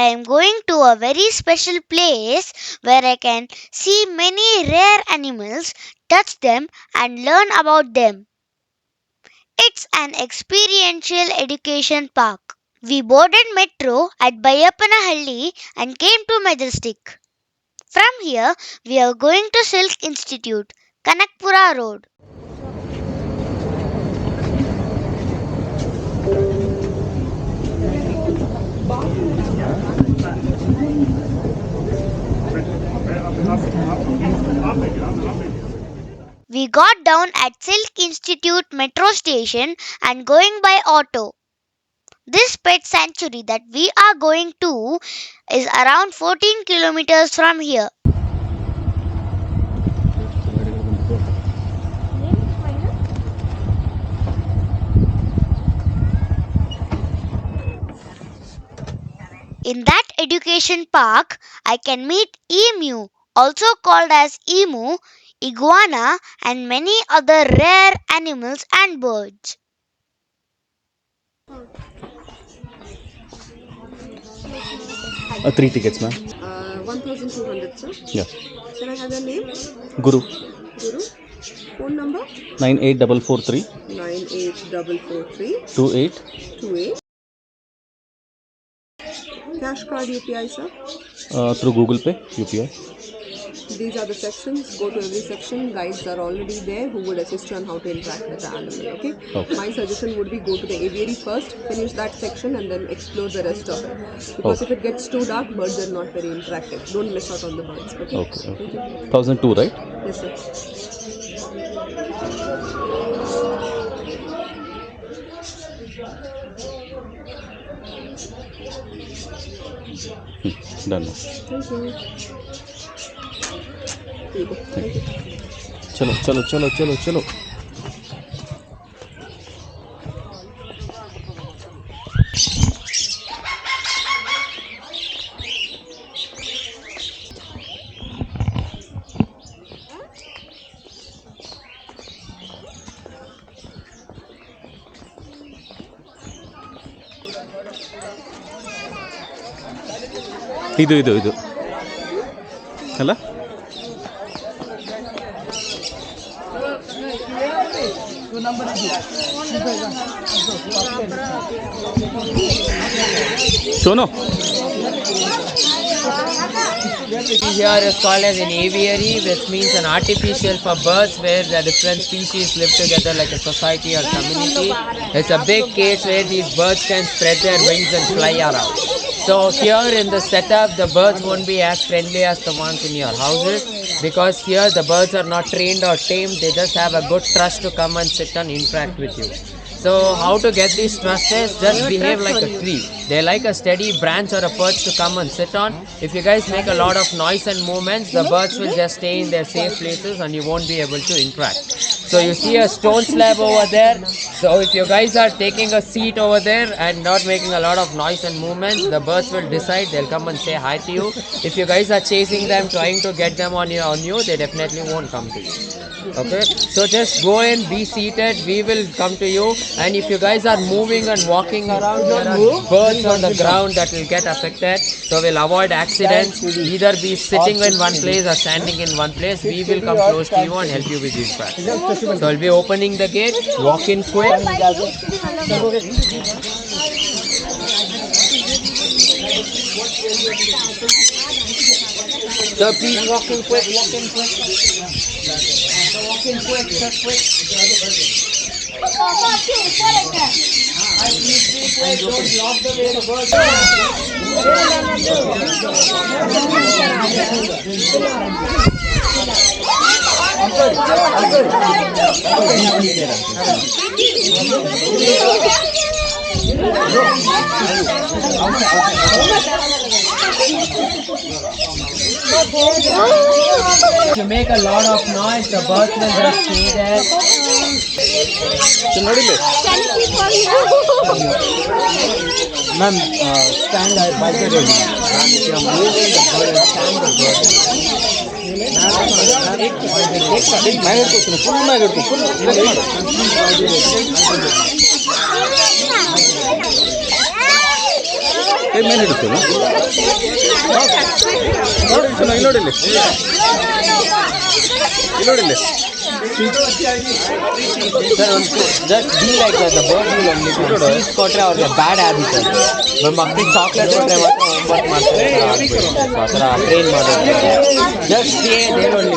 am going to a very special place where I can see many rare animals, touch them, and learn about them. It's an experiential education park. We boarded metro at Bayapanahalli and came to Majestic. From here, we are going to Silk Institute, Kanakpura Road. We got down at Silk Institute metro station and going by auto. This pet sanctuary that we are going to is around 14 kilometers from here. In that education park, I can meet emu, also called as emu, iguana, and many other rare animals and birds. Three tickets, ma'am. 1,200, sir. Yeah. Can I have your name? Guru. Guru. Phone number? 98443 98443 28. 28. Cash card UPI, sir. Through Google Pay, UPI. These are the sections. Go to every section. Guides are already there who would assist you on how to interact with the animal. Okay? Okay. My suggestion would be go to the aviary first, finish that section, and then explore the rest of it. Because if it gets too dark, birds are not very interactive. Don't miss out on the birds. Okay? Okay. Thank you. 1002, right? Yes, sir. Done. Thank you. Here you go. Thank you. Chalo, chalo, chalo, chalo, chalo. ಇದು ಅಲ್ಲ Sonu Here is called as an aviary, which means an artificial for birds where the different species live together like a society or community. It's a big cage where these birds can spread their wings and fly around. So here in the setup, the birds won't be as friendly as the ones in your houses, because here the birds are not trained or tamed. They just have a good trust to come and sit and interact with you. So how to get these trust is just behave like a tree. They like a steady branch or a perch to come and sit on. If you guys make a lot of noise and movements, the birds will just stay in their safe places and you won't be able to interact. So you see a stone slab over there. So if you guys are taking a seat over there and not making a lot of noise and movements, the birds will decide. They'll come and say hi to you. If you guys are chasing them, trying to get them on you, they definitely won't come to you. Okay, so just go in, be seated, we will come to you. And if you guys are moving and walking around, there are birds on the ground that will get affected, so we'll avoid accidents. Either be sitting in one place or standing in one place. We will come close to you and help you with this practice. So I'll be opening the gate. Walk in quick. So please walk in quick, walk in quick. So walk in quick, just quick. Please be quick, don't block the way the birds If you make a lot of noise, the birds will just stay there. Ma'am stand by side ಹೇಳಿ ma'am if you are moving the bird stand the bird mug ಹಿಡ್ಕೊತೀನಿ full mug ಹಿಡ್ಕೊ full ಮೇಲೆ ಇಡುತ್ತಲ್ಲ ನೋಡಿ ನೋಡಿ ಇಲ್ಲಿ ನೋಡಿ Just be like that. The bird will only come. Seeds ಕೊಟ್ರೆ ಅವ್ರಿಗೆ ಬ್ಯಾಡ್ ಹ್ಯಾಬಿಟ್ ಅದು. ಮಕ್ಕಳಿಗೆ ಚಾಕ್ಲೇಟ್ ಕೊಟ್ರೆ ಮಾತ್ರ ಹೋಮ್ವರ್ಕ್ ಮಾಡ್ತಾರೆ ಆ ಥರ ಟ್ರೈನ್ ಮಾಡೋದು. Just stay there only.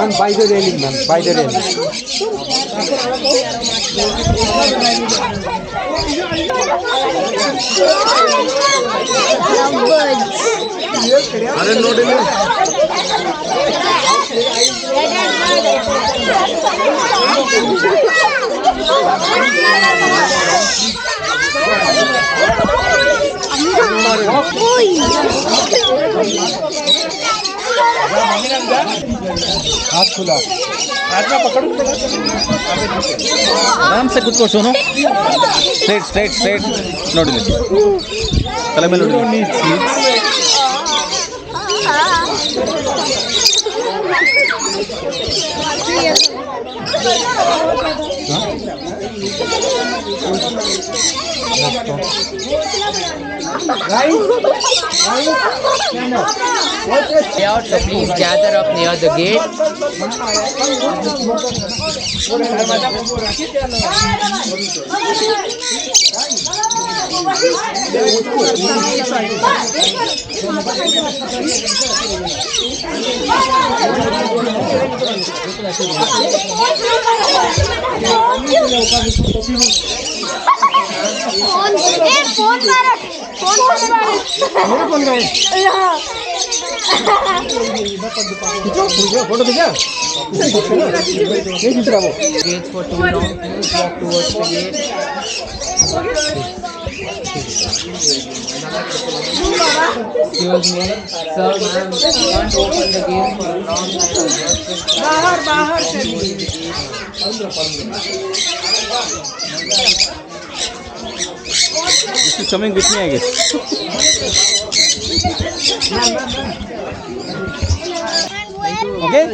And by the railing, ma'am, by the railing. ಅರೆ ನೋಡಿ हाथ खुला ಆರಾಮ್ ಸೆ ಕೂತ್ಕೋ ಸೋನು ಸ್ಟ್ರೈಟ್ ಸ್ಟ್ರೈಟ್ ಸ್ಟ್ರೈಟ್ ನೋಡಿ ತಲೆ ಮೇಲೆ ನೋಡಿ Out, so please gather up near the gate. Photo खींचा नहीं खींच रहा वो Gates for too long. Please walk towards the gate. Excuse me, sir, ma'am, can't open the gate for a long time. बाहर This is coming with me, I guess. okay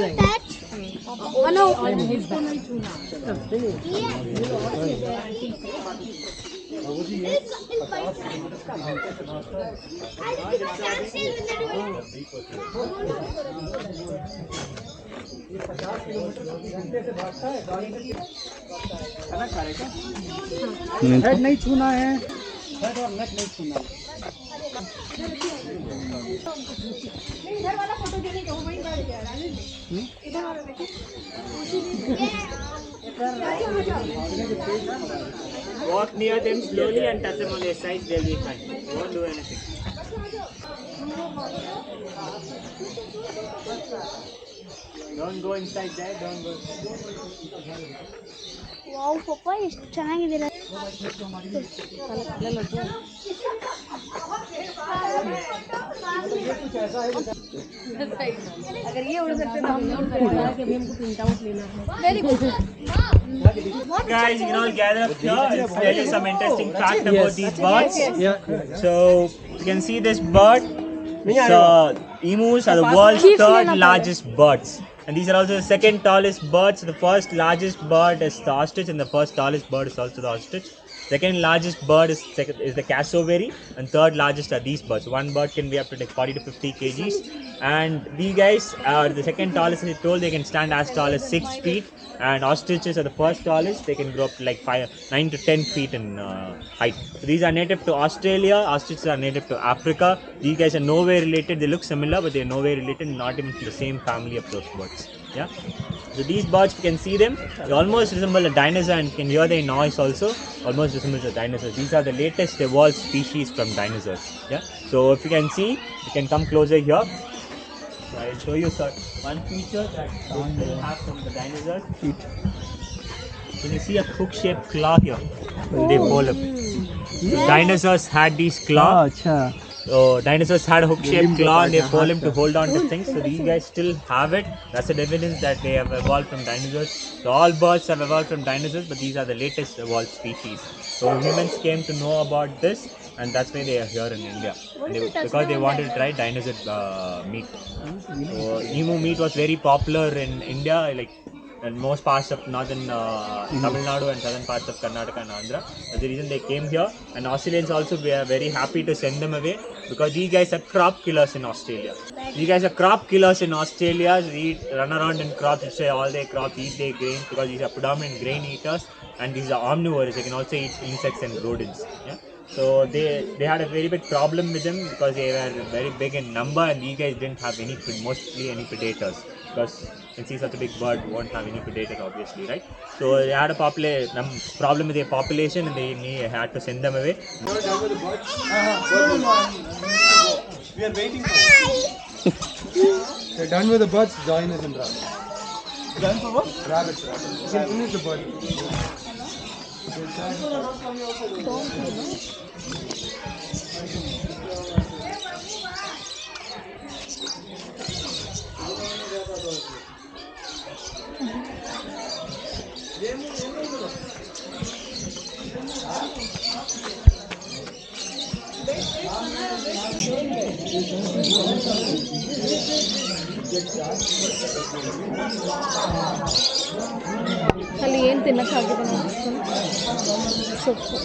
head नहीं छूना है head और नेक नहीं छूना Walk near them slowly and touch them on their sides, they'll be fine. Won't do anything. Don't go inside there, don't go. Wow ಪಪ್ಪ ಎಷ್ಟು ಚೆನ್ನಾಗಿದೆ अगर ये उड़ सकते तो हम उड़ सकते हैं कि अभी हमको प्रिंट आउट लेना है very good Guys, you can all gather up here. I'll tell you some interesting fact about these birds. So, you can see this bird. So, emus are the world's third largest birds. And these are also the second tallest birds. The first largest bird is the ostrich, and the first tallest bird is also the ostrich. Second largest bird is the cassowary, and third largest are these birds. One bird can be up to like 40 to 50 kgs, and these guys are the second tallest. As I told, they can stand as tall as 6 feet, and ostriches are the first tallest. They can grow up to like 9 to 10 feet in height. So these are native to Australia. Ostriches are native to Africa. These guys are nowhere related. They look similar, but they are nowhere related. Not even the same family of those birds. Yeah. So these birds, you can see them. They almost resemble a dinosaur, and you can hear their noise also. Almost resembles a dinosaur. These are the latest evolved species from dinosaurs. Yeah. So if you can see, you can come closer here. So I'll show you one feature that they have from the dinosaurs. Can you see a hook-shaped claw here? When they fall up. The dinosaurs had these claws. So dinosaurs had a hook-shaped claw and they pull him to hold on to things. So these guys still have it. That's the evidence that they have evolved from dinosaurs. So all birds have evolved from dinosaurs, but these are the latest evolved species. So humans came to know about this, and that's why they are here in India. And because they wanted to try dinosaur meat. So emu meat was very popular in India, like in most parts of northern Tamil Nadu and southern parts of Karnataka and Andhra. That's the reason they came here. And Australians also were very happy to send them away because these guys are crop killers in Australia. These guys are crop killers in Australia. They run around in crops, say all their crops, eat their grains because these are predominant grain eaters and these are omnivores. They can also eat insects and rodents. Yeah. So they had a very big problem with them because they were very big in number and these guys didn't have mostly any predators because you can see such a big bird won't have any predators obviously, right? So they had a problem with their population and had to send them away. We are waiting for it. We're done with the birds, join us in rabbits. Done for what? Rabbits. You can finish the bird. ಅಲ್ಲಿ ಏನು ತಿನ್ನಕ್ಕಾಗಿಲ್ಲ ಸೊಪ್ಪು.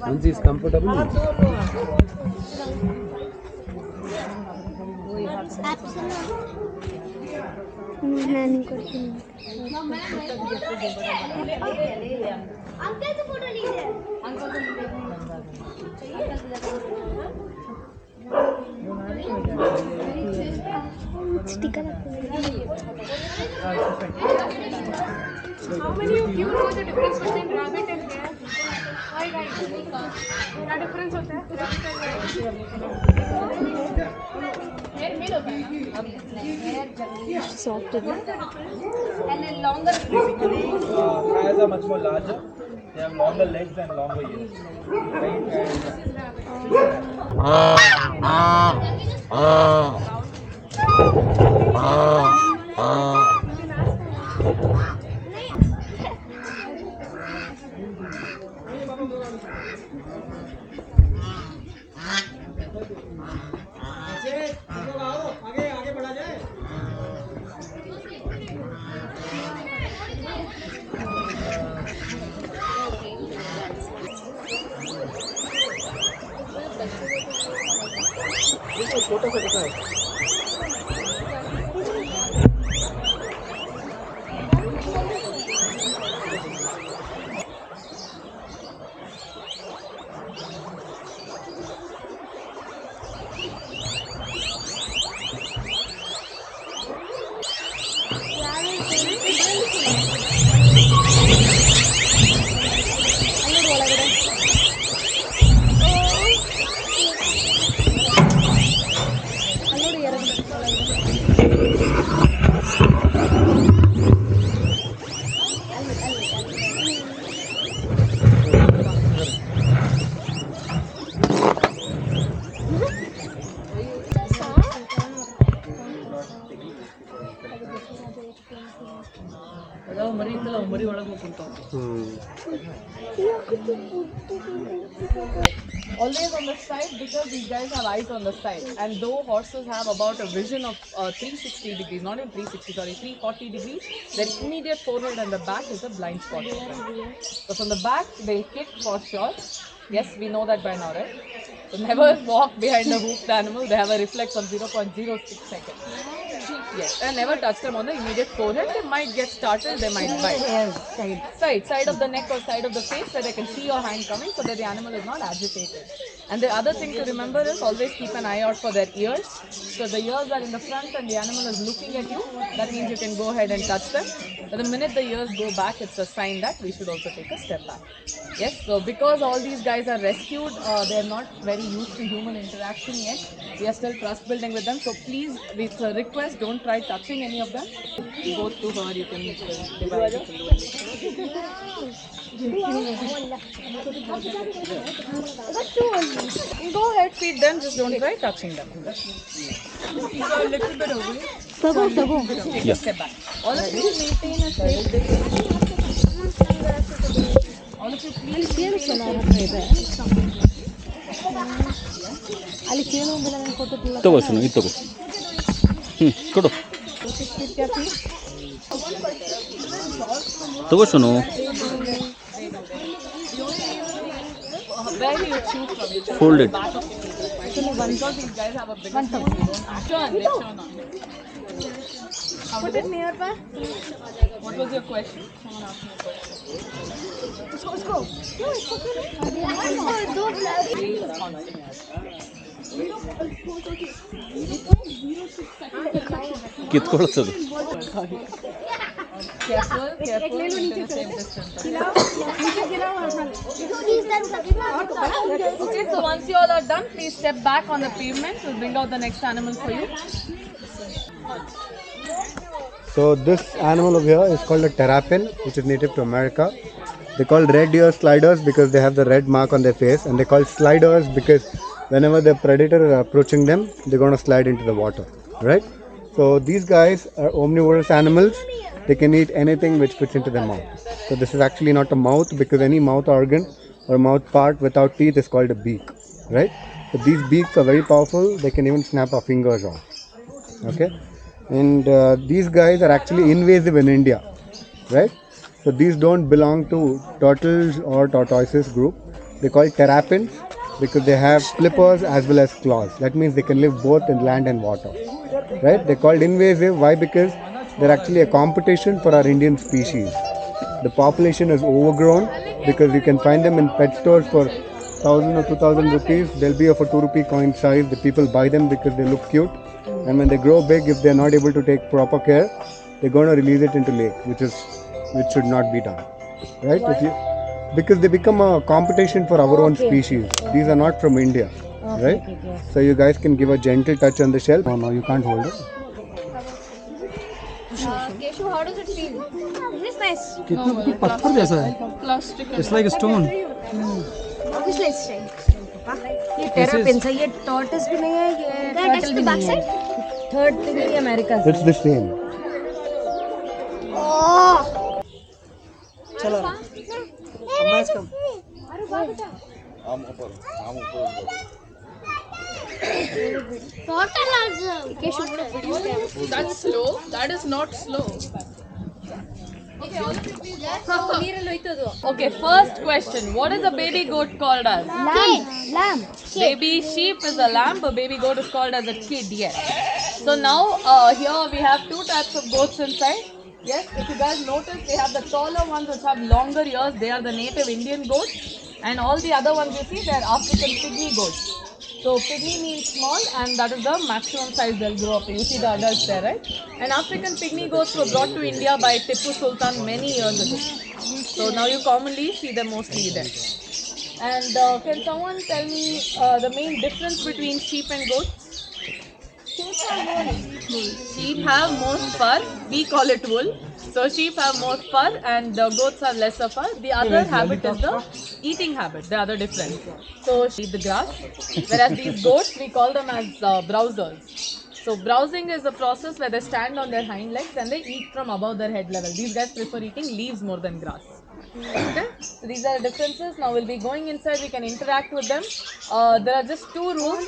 Once he's comfortable. ನಾನು ಕೊಡ್ತೀನಿ. Sticker How many of you know the difference between rabbit and hare? Why guys? क्या difference होता है rabbit and hare? Hare male होता है ना? Hare जंगली ಸಾಫ್ಟ್ ಇದೆ. and then longer. Hares are much more larger. They have longer legs and longer ears. Always on the side because these guys have eyes on the side. And though horses have about a vision of 360 degrees, not even 360, sorry, 340 degrees, their immediate forehead and the back is a blind spot. So from the back, they kick for sure. Yes, we know that by now, right? So never walk behind a hoofed animal. They have a reflex of 0.06 seconds. Yes, and never touch them on the immediate forehead. They might get startled, they might bite. Side of the neck or side of the face where they can see your hand coming so that the animal is not agitated. And the other thing to remember is always keep an eye out for their ears. So the ears are in the front and the animal is looking at you. That means you can go ahead and touch them. But the minute the ears go back, it's a sign that we should also take a step back. Yes, so because all these guys are rescued, they're not very used to human interaction yet. We are still trust building with them. So please, it's a request, don't try touching any of them. Both to her, you can divide. You can do anything. Go ahead, feed them, just don't try touching them. So a little bit away. Take a step back. All of you maintain a safe distance. All of you please maintain a safe distance. ತಗೋ ಸುನು ಇದು ತಗೋ ಕೊಡು ತಗೋ ಸುನು Where do you choose from? You choose Fold the it. back of the table. Because these guys have a bigger face, they don't they churn on it. Put it nearby. What was your question? Someone asked me a question. Let's go. No, it's okay. ಕಿತ್ಕೊಳ್ತದೆ Careful, maintain a safe distance. Okay, so once you all are done, please step back on the pavement. We'll bring out the next animal for you. So this animal over here is called a terrapin, which is native to America. They call red ear sliders because they have the red mark on their face, and they call sliders because whenever the predator is approaching them, they're going to slide into the water, right? So these guys are omnivorous animals. They can eat anything which fits into their mouth. So this is actually not a mouth because any mouth organ or mouth part without teeth is called a beak, right? So these beaks are very powerful. They can even snap our fingers off. Okay, and these guys are actually invasive in India, right? So these don't belong to turtles or tortoises group. They call terrapins because they have flippers as well as claws. That means they can live both in land and water, right? They're called invasive. Why? Because they're actually a competition for our Indian species. The population is overgrown because you can find them in pet stores for 1,000 or 2,000 rupees. They'll be of a 2 rupee coin size. The people buy them because they look cute, and when they grow big, if they're not able to take proper care, they're going to release it into lake, which should not be done, right? If you, because they become a competition for our own species. These are not from India, right? So you guys can give a gentle touch on the shell. No, you can't hold it. Keshu, how does it feel? It's nice. पत्थर जैसा है. Plastic. It's like a stone. Obviously it's strange. ये terrapins है, ये tortoise भी नहीं है, ये turtle भी नहीं है. Third thing है America. It's the same. चलो. That's slow. That is not slow. Okay, all of you please. Okay, first question. What is a baby goat called as? Lamb. Baby sheep is a lamb, but baby goat is called as a kid, yes. So now here we have two types of goats inside. Yes, if you guys notice, we have the taller ones which have longer ears. They are the native Indian goats. And all the other ones you see, they are African pygmy goats. So pygmy means small, and that is the maximum size they'll grow up to. You see the adults there, right? And African pygmy goats were brought to India by Tipu Sultan many years ago. So now you commonly see them mostly there. And can someone tell me the main difference between sheep and goats? Sheep have more fur. We call it wool. So sheep have more fur and goats have lesser fur. The other habit is the eating habit. The other difference. So sheep eat the grass, whereas these goats we call them as browsers. So browsing is the process where they stand on their hind legs and they eat from above their head level. These guys prefer eating leaves more than grass. Okay, so these are the differences. Now we'll be going inside. We can interact with them. There are just two rules.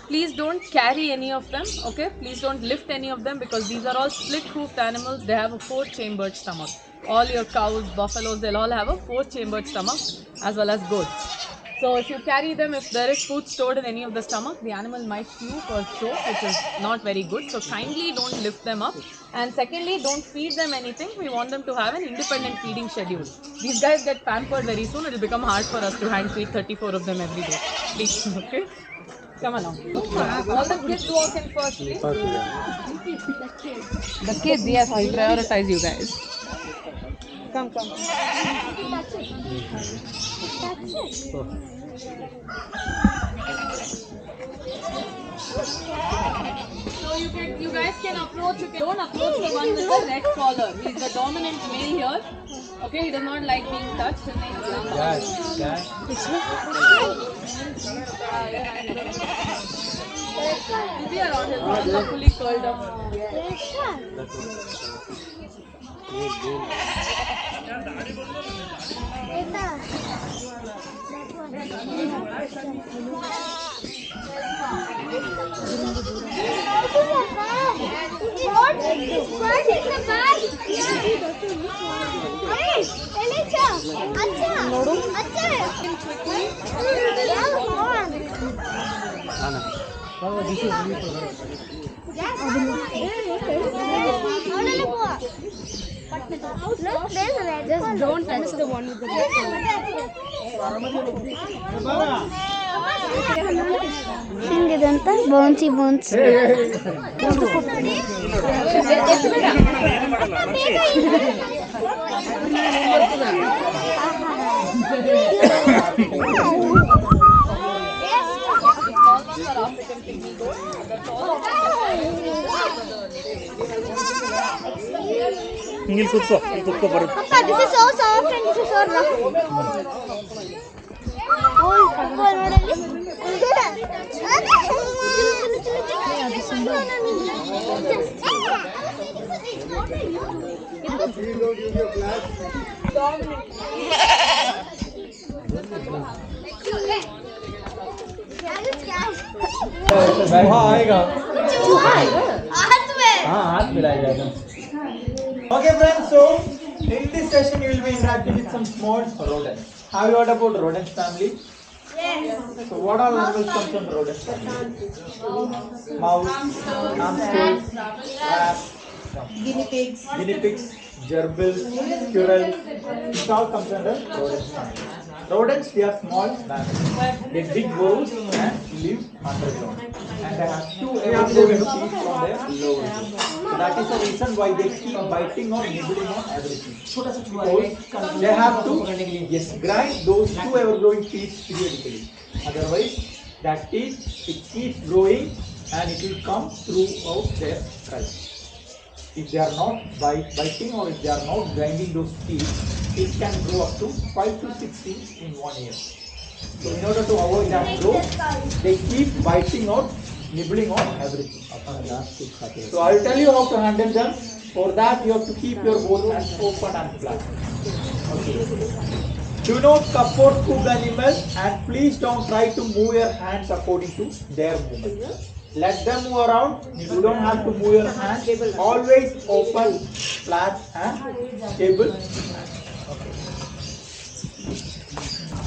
Please don't carry any of them. Okay, please don't lift any of them because these are all split-hoofed animals. They have a four-chambered stomach. All your cows, buffaloes, they'll all have a four-chambered stomach as well as goats. So if you carry them, if there is food stored in any of the stomach, the animal might puke or choke, which is not very good. So kindly don't lift them up. And secondly, don't feed them anything. We want them to have an independent feeding schedule. These guys get pampered very soon. It will become hard for us to hand feed 34 of them every day. Please, okay? Come along. All the kids walk in first, please. The kids, yes, we prioritize you guys. Come, come. So you guys can approach. Don't approach the one with the red collar. He's the dominant male here. Okay, he does not like being touched. His name is He'll be around. His arms are fully curled up. Just don't touch the one with the red ಹೆಂಗಿದಂತ bouncy bouncy ಇಲ್ಲಿ ಕೂತ್ಕೋ ಬರುತ್ತೆ. This is so soft and this is so rough. चूहा आएगा हाथ में Okay friends, so in this session you will be interacting with some small rodents. Have you heard about rodents family? Yes. So what all animals come from rodents family? Mouse, hamsters, rats, guinea pigs, gerbils, squirrels. It all comes under rodents family. Rodents, they are small mammals. They dig holes and live underground. And they have two ever-growing teeth from their lower jaw. So that is the reason why they keep biting or nibbling on everything. Because they have to grind those two ever-growing teeth periodically. Otherwise, that teeth, it keeps growing and it will come throughout their skull. If they are not biting or if they are not grinding those teeth, it can grow up to 5 to 6 teeth in 1 year. So in order to avoid that growth, they keep biting or nibbling on everything. So I will tell you how to handle them. For that you have to keep your both hands open and flat. Okay. Do not support cook animals and please don't try to move your hands according to their movement. Let them move around. You don't have to move your hands. Always open, flat and stable.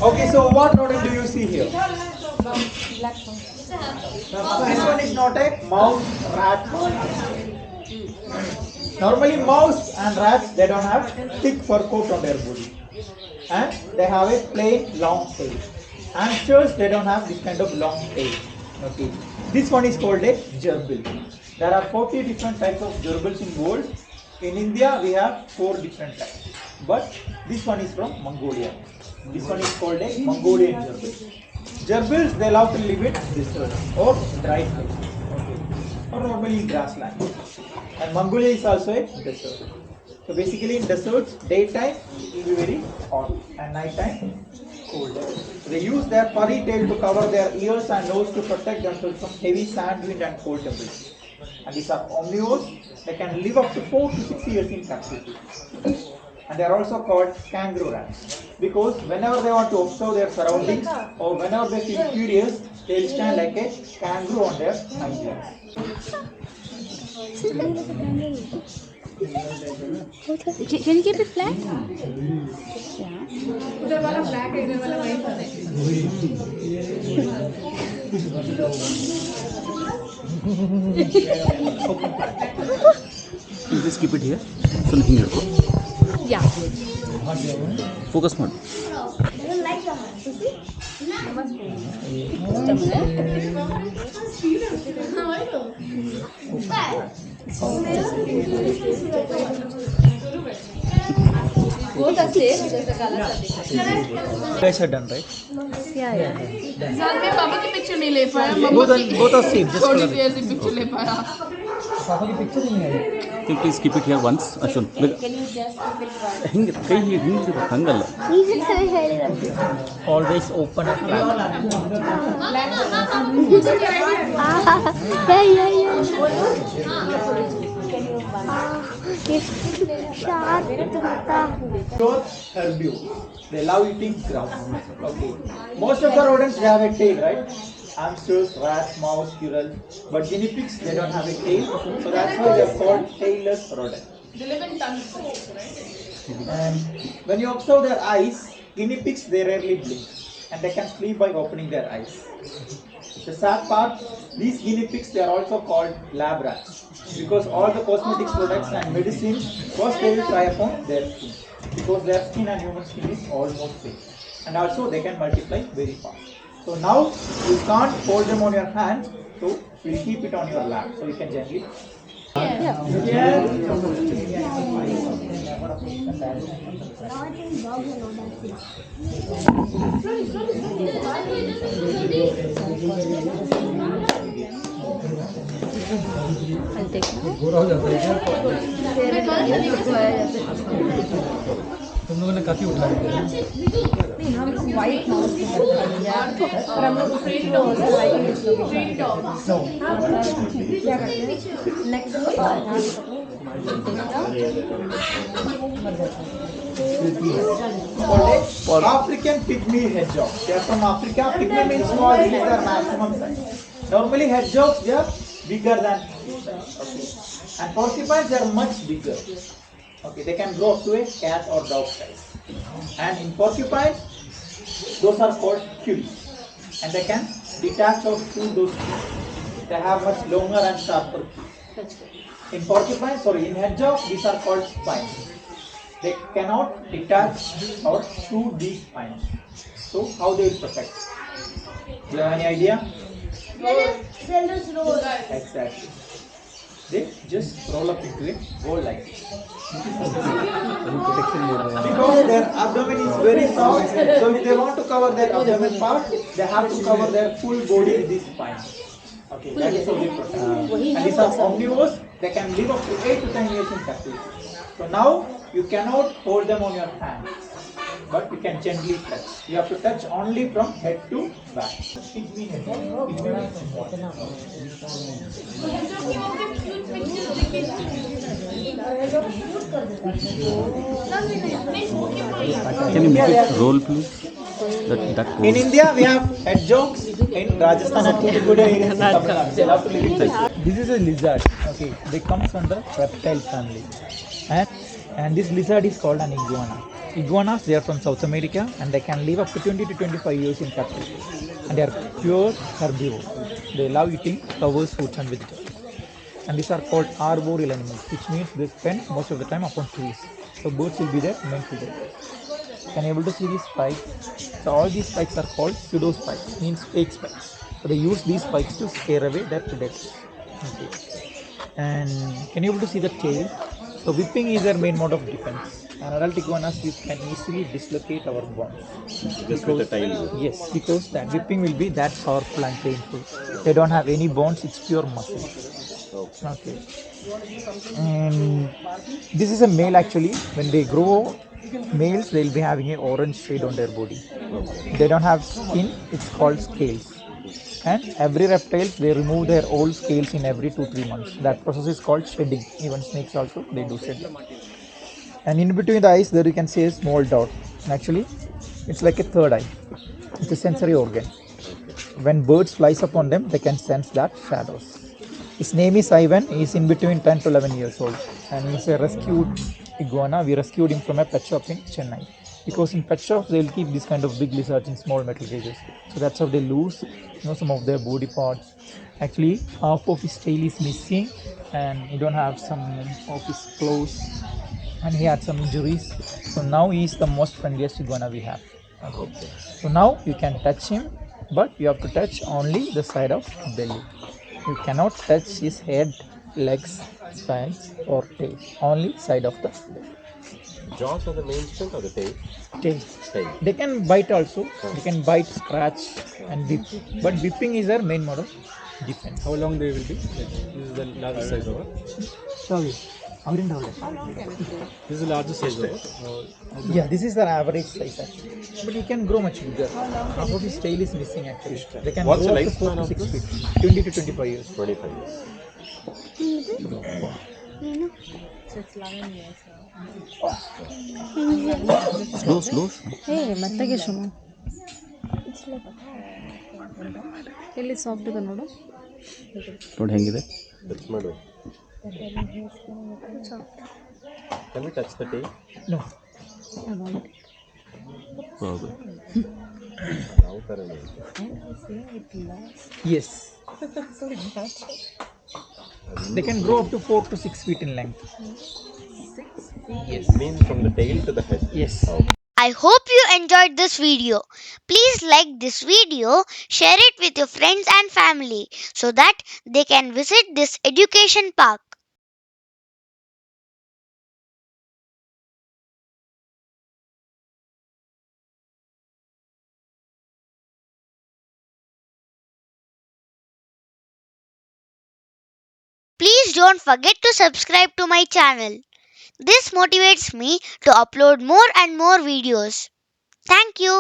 Okay, so what rodent do you see here? This one is not a mouse, rat. Normally mouse and rats, they don't have thick fur coat on their body. And they have a plain long tail. Hamsters, they don't have this kind of long tail. Okay. This one is called a gerbil. There are 40 different types of gerbils in world. In India, we have 4 different types. But this one is from Mongolia. This one is called a Mongolian gerbil. Gerbils, they love to live in desert or dry places. Okay. Or normally in grassland. And Mongolia is also a desert. So basically in deserts, daytime it will be very hot and nighttime cold. So they use their furry tail to cover their ears and nose to protect themselves from heavy sand, wind and cold temperatures. And these are omnivores. They can live up to 4 to 6 years in captivity. And they are also called kangaroo rats because whenever they want to observe their surroundings or whenever they feel curious, they will stand like a kangaroo on their hind legs. Can you keep it flat? उधर वाला black है, इधर वाला white है. You just keep it here. So nothing here. Yeah. Focus mode. Both are safe, just the colors are different. You guys are done, right? Yeah. साथ में पापा की picture नहीं ले पाया. Both are safe. Just थोड़ी color. देर से picture ले पाया. पापा की पिक्चर नहीं आई. Can you please keep it here once, Ashwin? Look. Can you just keep it flat? ಹಿಂಗೆ ಕೈ ಹಿಂಗೆ ಹಂಗಲ್ಲ. Always open and flat. Pure herbivores. They love eating grass. Okay. Most of the rodents they have a tail, right? Hamsters, rats, mouse, squirrel. But guinea pigs they don't have a tail, so that's why they are called tailless rodent. They live in tunnels, right? And when you observe their eyes, guinea pigs they rarely blink, and they can sleep by opening their eyes. The sad part, these guinea pigs they are also called lab rats because all the cosmetics products and medicines first they will try upon their skin because their skin and human skin is almost same, and also they can multiply very fast. So now you can't hold them on your hand, so you keep it on your lap so you can gently. I'll take now. तुम लोगों ने काफी उठाया. नहीं, हम लोग white mouse को करते हैं, और हम लोग free dog होता है, free dog. क्या करते हैं? Next called African pygmy hedgehog. They are from Africa. Pygmy means small. These are maximum size. Normally hedgehogs they are bigger than okay. And porcupines they are much bigger. Okay, they can grow up to a cat or dog size. And in porcupines, those are called quills, and they can detach or chew those quills. They have much longer and sharper quills. In porcupines, in hedgehogs, these are called spines. They cannot detach or chew these spines. So, how they will protect? Do you have any idea? Exactly. They just roll up into a ball like this. Because their abdomen is very soft, so if they want to cover their abdomen part, they have to cover their full body with this spine. Okay, that is how they protect. And these are omnivores. They can live up to 8 to 10 years in captivity. So now you cannot hold them on your hand, but you can gently touch. You have to touch only from head to back. Can you make it roll, please? That In India, we have hedgehogs. In Rajasthan and Tuticorin areas, in Tamil Nadu, they love to live in this. This is a lizard. Okay, they come from the reptile family, and this lizard is called an iguana. Iguanas they are from South America and they can live up to 20 to 25 years in captivity. And they are pure herbivores. They love eating flowers, fruits, and vegetables. And these are called arboreal animals, which means they spend most of the time upon trees. So birds will be there, men will be there. Can you able to see these spikes? So all these spikes are called pseudo spikes, means fake spikes. So they use these spikes to scare away their predators. Okay. And can you able to see the tail? So whipping is their main mode of defense. And adult iguanas we can easily dislocate our bones. just with the tail. Yes, because that whipping will be that powerful and painful. They don't have any bones; it's pure muscle. Okay. And this is a male actually. When they grow males, they'll be having a orange shade on their body. They don't have skin, it's called scales. And every reptiles they remove their old scales in every 2-3 months. That process is called shedding. Even snakes also they do shedding. And in between the eyes there you can see a small dot. And actually it's like a third eye. It's a sensory organ. When birds flies upon them, they can sense that shadows. His name is Ivan. He's in between 10 to 11 years old, and he's a rescued iguana. We rescued him from a pet shop in Chennai. Because in pet shops they'll keep this kind of big lizards in small metal cages. So that's how they lose, some of their body parts. Actually, half of his tail is missing, and he don't have some of his claws, and he had some injuries. So now he is the most friendliest iguana we have. Okay. So now you can touch him, but you have to touch only the side of belly. You cannot touch his head, legs, spines, or tail. Only side of the Jaws are the main strength or the tail? tail. Tail. They can bite also. They can bite, scratch, and whip. But whipping is their main mode of defense. How long they will be? Like, this is the largest size of it. Sorry. This is the largest size of it. Yeah, this is the average size actually. But you can grow much bigger. Half of his tail is missing actually. They can What's grow the up to 4 lifespan to of 6 this? feet. 20 to 25 years. 25 years. So it's 11 years now. Slow, slow. ಏ ಮೆತ್ತಗೆ ಸುಮ್ಮ ಎಲ್ಲಿ soft ಇದೆ ನೋಡು ನೋಡಿ ಹೆಂಗಿದೆ touch ಮಾಡು Can we touch the tail? No. ಹೌದು ಯಾವ ಥರನೇ Yes. They can grow up to 4 to 6 feet in length. Yes. Means from the tail to the head. Yes. I hope you enjoyed this video. Please like this video, share it with your friends and family so that they can visit this education park. Please don't forget to subscribe to my channel. This motivates me to upload more and more videos. Thank you.